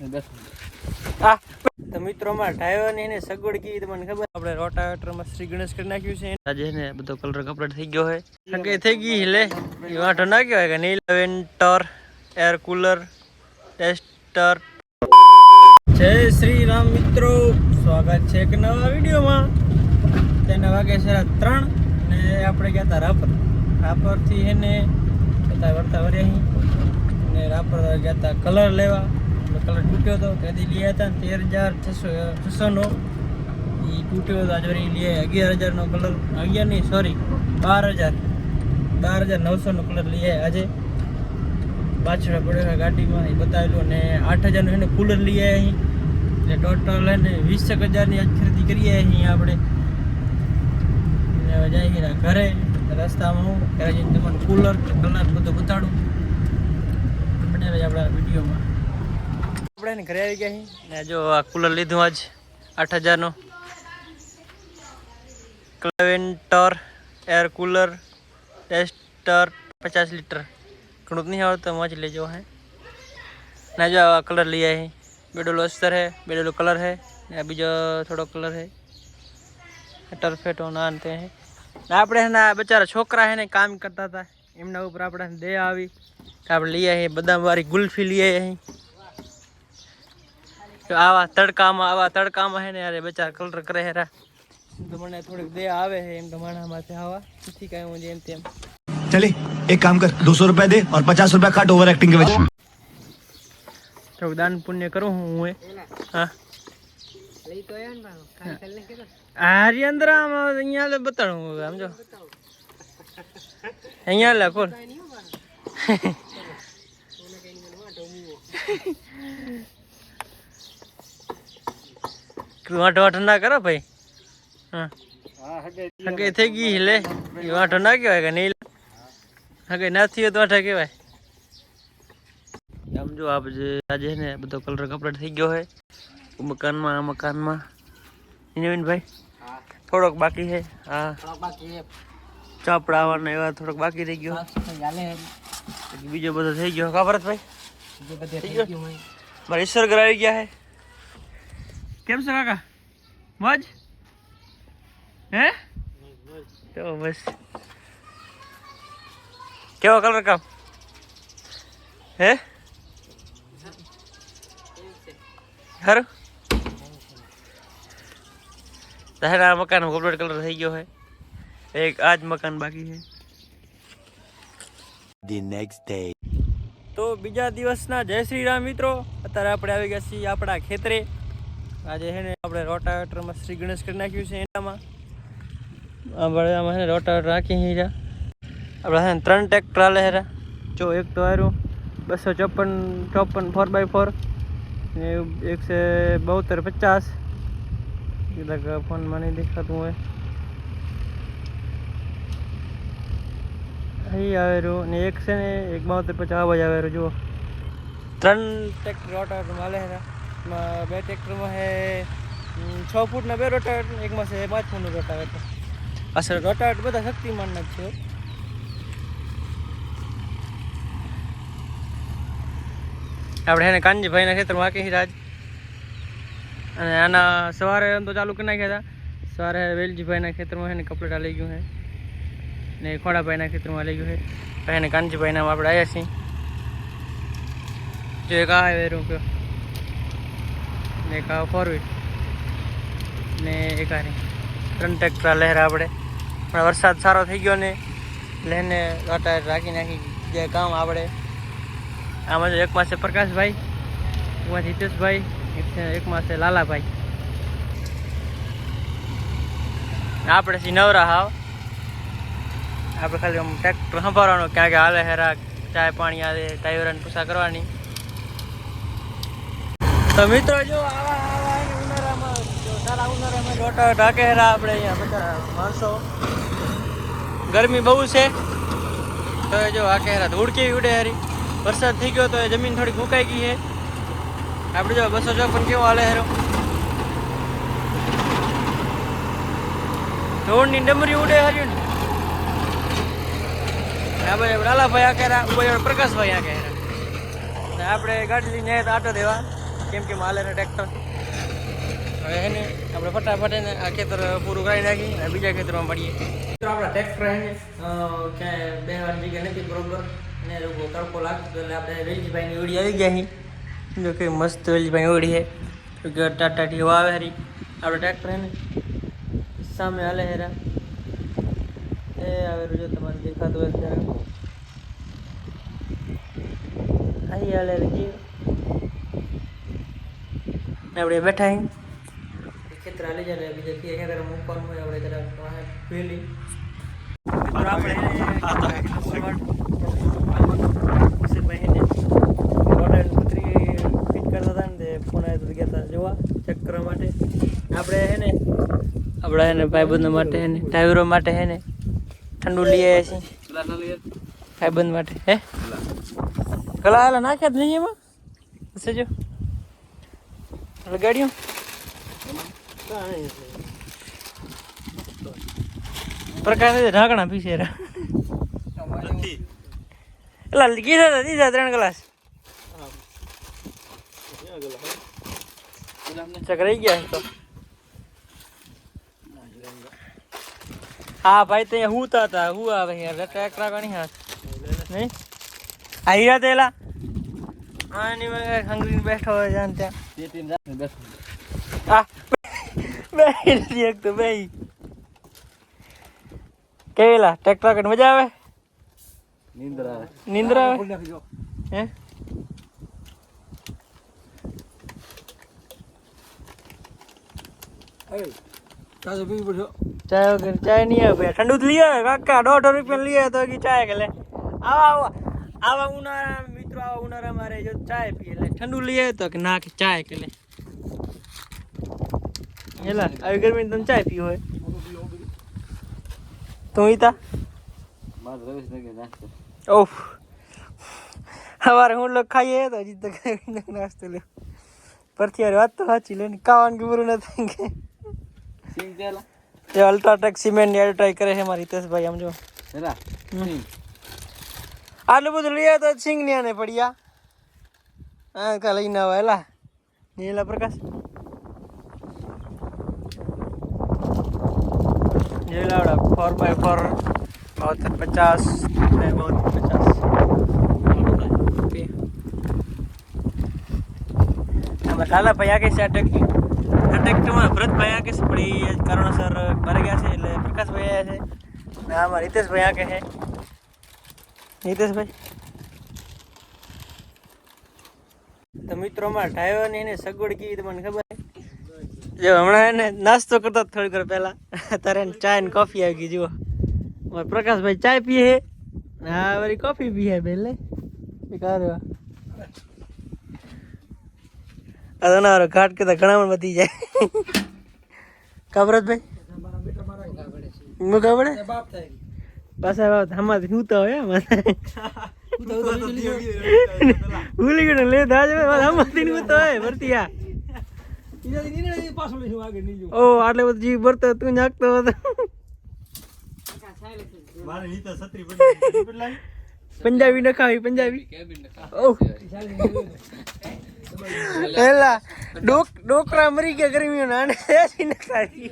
તો મિત્રોમાં ડ્રાઈવર ને એને સગવડ કેવી તમને ખબર? આપણે રોટાવેટરમાં શ્રી ગણેશ કરી નાખ્યું છે. આજે એને બધો કલર કપડાટ થઈ ગયો હોય. સગે થઈ ગઈ લે એ વાંધો ના કહેવાય કે નીલ વેન્ટર એર કુલર ટેસ્ટર. જય શ્રી રામ મિત્રો, સ્વાગત છે એક નવા વિડીયોમાં. તેના વાગે છે 3 ને આપણે ગયા હતા રાપરથી એને જતા વળતા વર્યા ને રાપર ગયા હતા કલર લેવા. કલર તૂટ્યો હતો ત્યાંથી લઈ હતા 13,600 નો એ તૂટ્યો હતો. આજે લઈએ 11,000 નો કલર, 11 નહીં સોરી 12,900 નો કલર લઈએ આજે. પાછળ પડેલા ગાડીમાં એ બતાવેલું અને 8,000 નું એને કુલર લઈએ અહીં. એટલે ટોટલ એને 20,000 ની આજ ખરીદી કરીએ અહીં આપણે. હવે જાય ઘરે રસ્તામાં હું ઘરે જઈને તમને કુલર કલર બધું બતાડું આપણે આપણા વિડીયોમાં. આપણે એને ઘરે આવી ગયા ને જો આ કુલર લીધું આજ 8,000 નો ક્લેવેન્ટર એર કુલર ટેસ્ટર 50 લીટર. ઘણું નહીં આવડતું મજ લેજો હે ના. જો આ કલર લઈ આવી, બેડોલો અસ્તર है, बेडोलो कलर है ने बीजो थोड़ो कलर है टर्फेटो ना अंते हैं. આપણે એના બચારા છોકરા હે ને કામ કરતા હતા એમના ઉપર આપણે દે આવી કે આપણે લઈ આવી બદામ વાળી ગુલ્ફી લઈ આવી. આવા તડકામાં હે ને યાર બચારા કલર કરે હેરા તો મને થોડીક દે આવે છે એમ તો માણામાંથી આવા નથી કાંઈ હું જેમ તેમ. चले एक काम कर 200 रुपए दे और 50 रुपए काट ओवर एक्टिंग के वजह. થોડુંક દાન પુણ્ય કરું હું. હા અંદર અહીંયા બતાડું સમજો અહીંયા લે ખોલ. વાંઠો ના કરો ભાઈ. હા હગે થઈ ગઈ લે એ વાંઠો ના કહેવાય કે નહીં. હગે નથી હોય તો વાંઠા કહેવાય. આમ જો આજે ને બધો કલર કપડાટ થઈ ગયો હોય મકાનમાં. નવીનભાઈ થોડોક બાકી છે. હા ચાપડા આવવાના એવા થોડોક બાકી રહી ગયો. બીજો બધો થઈ ગયો કા ભરતભાઈ? મારા ઈશ્વર ઘર આવી ગયા હે. કેમ છે કાકા? મોજ હે? તો બસ કેવો કલર કામ હે? ખરું તારા મકાન કમ્પ્લીટ કલર થઈ ગયો છે. એક આજ મકાન બાકી છે. The next day. તો બીજા દિવસના જય શ્રી રામ મિત્રો. અત્યારે આપણે આવી ગયા છીએ આપણા ખેતરે. આજે છે ને આપણે રોટાવેટરમાં શ્રી ગણેશ કરી નાખ્યું છે. એનામાં આમાં છે ને રોટાવેટર રાખી હીરા આપણે છે ને 3 ટ્રેક્ટર હાલે હેરા. જો એક તો હારું 254 4x4 ને એક છે 7250 કીધા ફોન માં નહીં દેખાતું હોય અહીં આવેલું ને એક છે ને એક 7250 આવાજ આવેલું. જુઓ 3 ટ્રેક્ટર રોટાવેટરમાં હાલે હેરા. એમાં 2 ટ્રેક્ટરમાં છે 6 ફૂટના 2 રોટાવેટર, એકમાં છે 5 ફૂટનું રોટાવેટર. અસર રોટાવેટર બધા શક્તિમાનના જ છે. આપણે એને કાનજીભાઈના ખેતરમાં હાકી રાજ અને આના સવારે તો ચાલુ કરી નાખ્યા હતા. સવારે વેલજીભાઈના ખેતરમાં એને કપલેટ લઈ ગયું છે ને ખોડાભાઈના ખેતરમાં લઈ ગયું છે. પછી એને કાનજીભાઈના આપણે આવ્યા છીએ. જો એક આ વેરું કયો ને એક આ 4 વ્હીલ ને એક આ 3 ટ્રેક્ટર લહેરા આપણે. પણ વરસાદ સારો થઈ ગયો ને એટલે એને રોટાવેટર રાખી નાખી જે કામ આપણે. આમાં એકમાં છે પ્રકાશભાઈ, એકમાં છે હિતેશભાઈ, એકમાં છે લાલાભાઈ. આપણે સી નવરા હાવ. આપણે ખાલી આમ ટ્રેક્ટર સંભાળવાનું ક્યાં ક્યાં હાલે હેરા, ચાય પાણી આવે, ટાયરાને પૂછા કરવાની. તો મિત્રો જો આવા ઉનાળામાં સારા ઉનાળામાં રોટાવેટર ઢાકે હેરા આપણે અહીંયા બધા માણસો. ગરમી બહુ છે તો જો આકે હેરા ધૂળ કેવી ઉડે હારી. વરસાદ થઈ ગયો તો એ જમીન થોડી ફૂંકાઈ ગઈ છે. આપણે જો 254 કેવો હાલે હેરો. ધૂળની ડમરી ઉડે હાર્યું ને. આ ભાઈ લાલાભાઈ આકેરા, ઉપર પ્રકાશભાઈ આકેરા. આપણે ગાડી લઈને આવ્યા આટો દેવા કેમ કે માલે ને ટ્રેક્ટર હવે હે ને આપણે ફટાફટ એને આ ખેતર પૂરું કરી નાખી અને બીજા ખેતરમાં મળીએ. મિત્રો આપણા ટ્રેક્ટર હે ને ક્યાંય બેહવાની જગ્યા નથી બરોબર ને લોકો તડકો લાગતો એટલે આપણે વેલજીભાઈની ઓળી આવી ગયા અહીં જો કે મસ્ત વેલજીભાઈ ઓળી છે કે ટાટાટી આવે હરી આપણે ટ્રેક્ટર હે ને સામે હાલે હેરા એ આવે જો તમારે દેખાતું હોય ત્યારે અહીં હાલે જી આપણે બેઠા અહીં ખેતર હાલી જાય બીજા ખેતર મૂકવાનું હોય આપણે જરા પેલી આપણે ફિટ કરતા હતા ને ફોન આવ્યો તો ગયા હતા જોવા ચેક કરવા માટે આપણે હે ને આપણા એને ભાઈબંધો માટે હે ને ટાયરો માટે હે ને ઠંડુ લઈ આવ્યા છીએ ભાઈબંધ માટે હે ગલા હાલા નાખ્યા જ નહીં એમાં સજો ગાડીઓ પ્રકાશ ઢાંકણા પીસે એટલે કીધા દીધા 3 ગ્લાસ ચકરાઈ ગયા તો હા ભાઈ તો અહીંયા હુંતા હતા હું આવે યાર ટ્રેક રાખવાની હાથ નહીં આવી રહ્યા તેલા હા ની હંગરીને બેઠો હોય જાણ ત્યાં હા બે એક તો બે કેવેલા ટ્રેક્ટર કટ મજા આવે નીંદર આવે હે ચાય વગર ચાય નહીં આવે ભાઈ ઠંડુ જ લઈ આવે કાકા 150 રૂપિયા લઈ આવે તો ચાય કે લે આવા ઉનાળા મિત્રો આવા ઉનાળા મારે જો ચાય પીએ એટલે ઠંડુ લઈ આવે તો કે ના કે ચાય કે લે હેલા આવી ગરમી તમે ચાય પીવો હોય તું ઈતા ઓફ હવારે હું લોક ખાઈએ તો હજી તો નાસ્તો લે પરથી યાર વાત તો સાચી લે કાવાનું કે પૂરું નથી કે એ અલ્ટ્રાટેક સિમેન્ટ ની એડ ટ્રાય કરે છે મારી હિતેશભાઈ આમ જો આટલું બધું લઈ આવ્યા તો સિંગ ની આને પડ્યા હા કા લઈને આવે એલા નીલા પ્રકાશ નીલાવડા 4x4 बहुत 50 मैं बहुत 50 लाला भाई आगे से अटैक में भरत भाई आगे से बड़ी कारणोसर मर गया है એટલે પ્રકાશ ભાઈ આયા છે ને અમાર હિતેશ ભાઈ આગે છે હિતેશ ભાઈ તો મિત્રો માં ઢાયો ને એને સગવડ કેવી તમને ખબર જો હમણાં એને નાસ્તો કરતા થોડી વાર પહેલા તારે ચાય ને કોફી આવી ગઈ જુઓ પ્રકાશ ભાઈ ચાય પીએ હે હા વળી કોફી પીએ બેલે બેકાર અદનારો ઘાટ કે તો ઘણા વધી જાય કબરત ભાઈ મુકા પડે પાછા બાપ હમાર હું તો હોય ભૂલી ગયો લે દાજ હમાર હું તો હોય ભરતીયા ઓ આટલે બધું જીવ ભરતો તું નાખતો હતો પંજાબી નખાવી પંજાબી એલા ડોકરા મરી ગયા ગરમીઓ નાને એસી નખાવી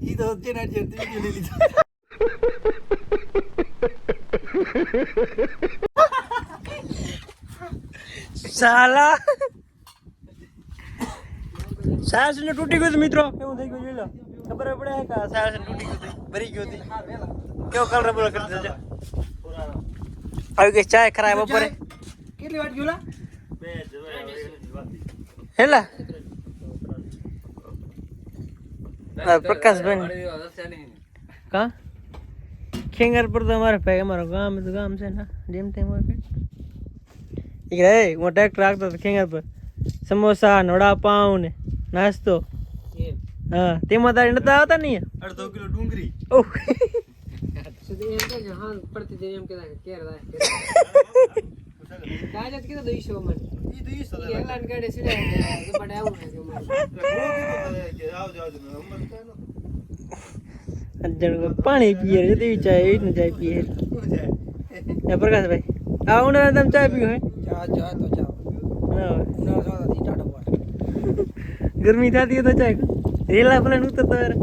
ઈ તો જેના જે વિડિયો લઈ લીધો સાલા સાસ ને તૂટી ગયું મિત્રો કેવું થઈ ગયું જોઈ લો ખબર પડે કે સાસ ને તૂટી ગયું ભરી ગયું હતી કેવો કલર બોલ કરી દેજો આવી ગઈ ચાય ખરાબ બપોરે કેટલી વાટ ગયું લા હેલા પ્રકાશ ભાઈ કા ખેંગર પર તો અમારે ભાઈ અમારો ગામ તો ગામ છે ને જેમ તેમ હોય કે રે હું ટ્રેક્ટર રાખતો હતો ખેંગર પર સમોસા વડાપાઉં ને નાસ્તો હા તેમાં તારે નતા આવતા નહીં 1/2 કિલો ડુંગળી ઓહ પાણી પીએ તેવી ચાય એવી ચાય પીએ પ્રકાશ ભાઈ આ ઉનાળા તમે ચાય પીવું હે ગરમી થતી તો ચાય રેલા પ્લાન ઉતરતો યાર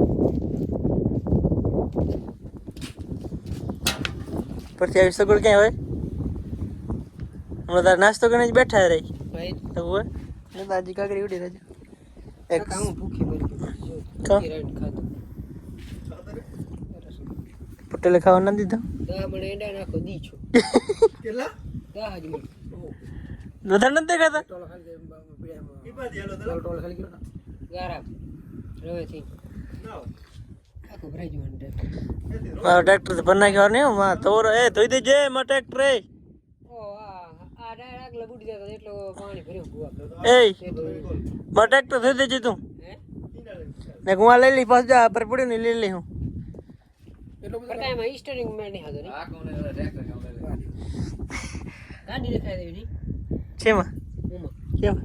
પછી આવી સગવડ ક્યાં હોય હમણાં તાર નાસ્તો કરીને જ બેઠા રહી તો હોય ને તાજી કાકરી ઉડી રહેજો એક પટેલે ખાવા ના દીધો વધારે નથી ખાતા મારો ટ્રેક્ટર તો ભર નાખ્યો ને માં તોરો એ ધોઈ દેજે મારો ટ્રેક્ટર એ મારો ટ્રેક્ટર ધોઈ દેજે તું ને હું આ લઈ લઈ પાછું જા પર પડ્યું ને લઈ લઈ હું શેમાં કેમ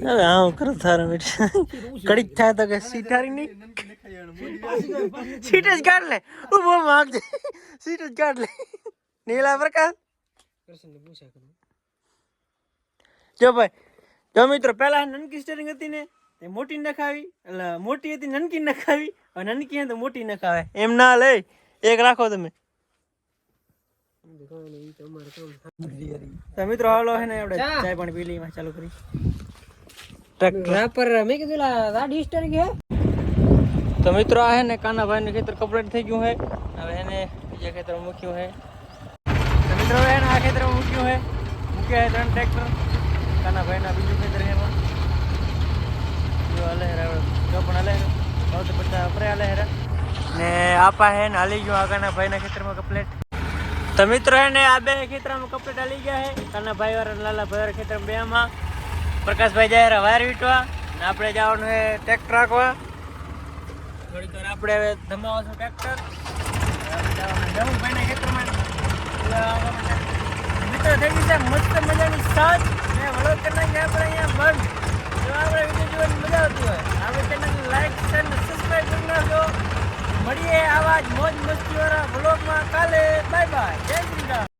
હવે હા કરો થારા બેટા કડીક થાય તો કે સીટ હારી નહીં સીટ જ કાઢ લે ઉભો માગજે સીટ જ કાઢ લે નીલા પ્રકાશ જો ભાઈ જો મિત્રો પહેલા નનકી સ્ટેરિંગ હતી ને તે મોટી નખાવી એટલે મોટી હતી નનકી નખાવી હવે નનકી હે તો મોટી નખાવે એમ ના લે એક રાખો તમે તો મિત્રો હાલો હે ને આપણે ચાય પાણી પી લઈએ ચાલુ કરી ટ્રેક્ટર મેં કીધું ગાડી સ્ટાર્ટ કે તો મિત્રો આ હે ને કાનાભાઈ નું ખેતર કમ્પ્લીટ થઈ ગયું હે હવે એને બીજા ખેતરમાં મૂક્યું હે તો મિત્રો હે ને આ ખેતરમાં મૂક્યું હે મૂક્યા હે 3 ટ્રેક્ટર કાનાભાઈ ના બીજું ખેતર હે એમાં જો હાલે હે જો પણ હાલે હે તો બધા આપણે હાલે હે ને આપા હે ને હાલી ગયો આ કાનાભાઈ ના ખેતરમાં કમ્પ્લીટ તો મિત્રો હે ને આ બે ખેતરમાં કમ્પ્લીટ હાલી ગયા હે કાનાભાઈ વાળા લાલાભાઈ વાળા ખેતરમાં બે માં પ્રકાશભાઈ જાય વાયર વીટવા ને આપણે જવાનું હે ટ્રેક્ટર રાખવા થોડીક વાર આપણે હવે ધમાવશું ટ્રેક્ટર જમુભાઈના ખેતરમાં મિત્રો થઈ ગઈ છે મસ્ત મજાની સાંજ ને વડોદ કરી આપણે અહીંયા બંધ જો આપણે વિડીયો જોવાની મજા આવતી હોય આપણે ચેનલને લાઈક શેર અને સબસ્ક્રાઈબ કરી નાખો મળીએ આવા જ મોજ મસ્તીવાળા વ્લોગમાં કાલે બાય બાય જય શ્રી રામ